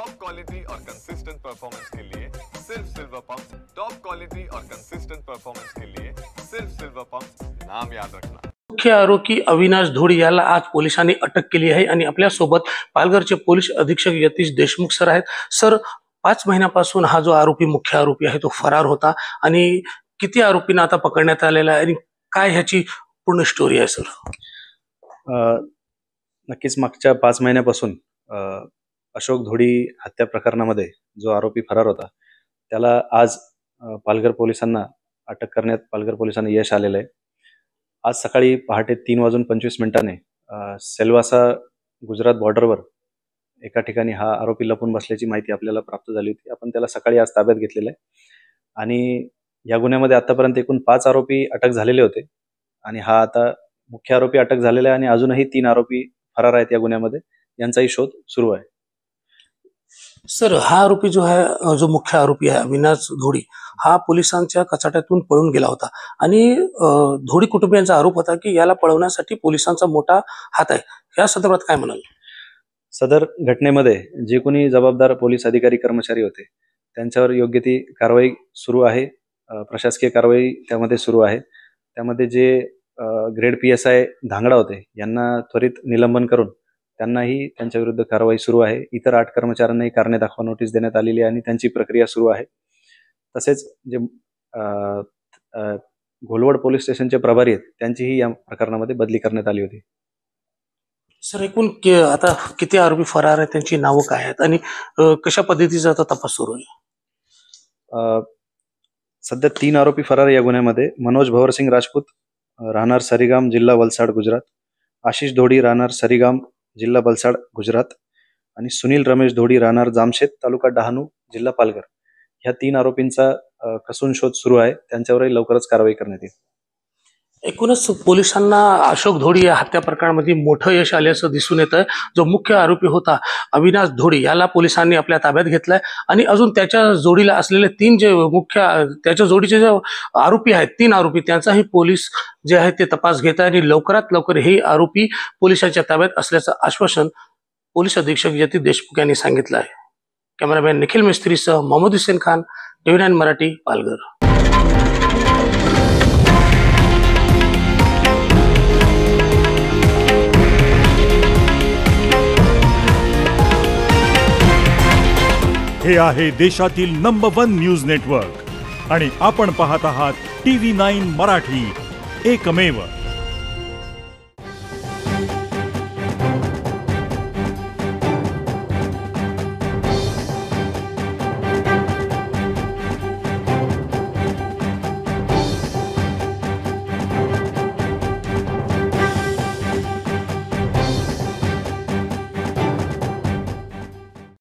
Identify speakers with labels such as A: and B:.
A: Top quality और consistent performance के लिए सिर्फ सिल्वर पंप। टॉप क्वालिटी और कंसिस्टेंट परफॉर्मेंस के लिए सिर्फ सिल्वर पंप, नाम याद रखना।
B: मुख्य आरोपी अविनाश धोडी याला आज पोलिसांनी अटक केली आहे आणि आपल्या सोबत पालघरचे पोलीस अधीक्षक यतीश देशमुख सर आहेत। सर, 5 महिन्यापासून हा जो आरोपी मुख्य आरोपी आहे तो फरार होता आणि किती आरोपींना आता पकडण्यात आलेला आहे आणि काय ह्याची पूर्ण स्टोरी आहे सर?
C: नक्कीच मागच्या 5 महिन्यापासून अशोक धोडी हत्या प्रकरणामध्ये जो आरोपी फरार होता त्याला आज पालघर पोलिसांना अटक करण्यात पालघर पोलिसांना यश आलेलं आहे। आज सकाळी पहाटे 3:25 सेल्वासा गुजरात बॉर्डरवर एका ठिकाणी हा आरोपी लपून बसल्याची माहिती आपल्याला प्राप्त झाली होती। आपण त्याला सकाळी आज ताब्यात घेतलेलं आहे आणि या गुन्ह्यामध्ये आतापर्यंत एकूण 5 आरोपी अटक झालेले होते आणि हा आता मुख्य आरोपी अटक झालेला आहे आणि अजूनही 3 आरोपी फरार आहेत या गुन्ह्यामध्ये, यांचाही शोध सुरू आहे।
B: सर, हा आरोपी जो आहे, जो मुख्य आरोपी आहे अविनाश धोडी, हा पोलिसांच्या कचाट्यातून पळून गेला होता आणि धोडी कुटुंबियांचा आरोप होता की याला पळवण्यासाठी पोलिसांचा मोठा हात आहे। या संदर्भात काय म्हणाल?
C: सदर घटनेमध्ये जे कोणी जबाबदार पोलीस अधिकारी कर्मचारी होते त्यांच्यावर योग्य ती कारवाई सुरू आहे, प्रशासकीय कारवाई त्यामध्ये सुरू आहे। त्यामध्ये जे ग्रेड PSI धांगडा होते यांना त्वरित निलंबन करून त्यांनाही त्यांच्या विरुद्ध कारवाई सुरू आहे। इतर 8 कर्मचाऱ्यांनाही कारणे दाखवा नोटीस देण्यात आलेली आहे आणि त्यांची प्रक्रिया सुरू आहे। तसेच जे घोलवड पोलीस स्टेशनचे प्रभारी आहेत त्यांचीही या प्रकरणामध्ये बदली करण्यात आली होती।
B: सर, एकूण आता किती आरोपी फरार आहेत, त्यांची नावं काय आहेत आणि कशा पद्धतीचा आता तपास सुरू आहे?
C: सध्या 3 आरोपी फरार या गुन्ह्यामध्ये। मनोज भवरसिंग राजपूत, राहणार सरीगाम, जिल्हा वलसाड, गुजरात; आशिष धोडी, राहणार सरीगाम, जिल्हा वलसाड, गुजरात; आणि सुनील रमेश धोडी, राहणार जामशेद, तालुका डहाणू, जिल्हा पालघर। ह्या 3 आरोपींचा कसून शोध सुरू आहे, त्यांच्यावरही लवकरच कारवाई करण्यात येईल।
B: एकूणच पोलिसांना अशोक धोडी या हत्या प्रकरणामध्ये मोठं यश आल्याचं दिसून येतं। जो मुख्य आरोपी होता अविनाश धोडी याला पोलिसांनी आपल्या ताब्यात घेतलाय आणि अजून त्याच्या जोडीला असलेले 3 जे मुख्य त्याच्या जोडीचे जे आरोपी आहेत, 3 आरोपी, त्यांचाही पोलीस जे आहे ते तपास घेत आहे आणि लवकरात लवकर हे आरोपी पोलिसांच्या ताब्यात असल्याचं आश्वासन पोलीस अधीक्षक यतीश देशमुख यांनी सांगितलं आहे। कॅमेरामॅन निखिल मिस्त्रीसह मोहम्मद हुसेन खान, TV9 मराठी, पालघर।
D: हे आहे देशातील नंबर 1 न्यूज नेटवर्क आणि आपण पाहत आहात TV9 मराठी, एकमेव।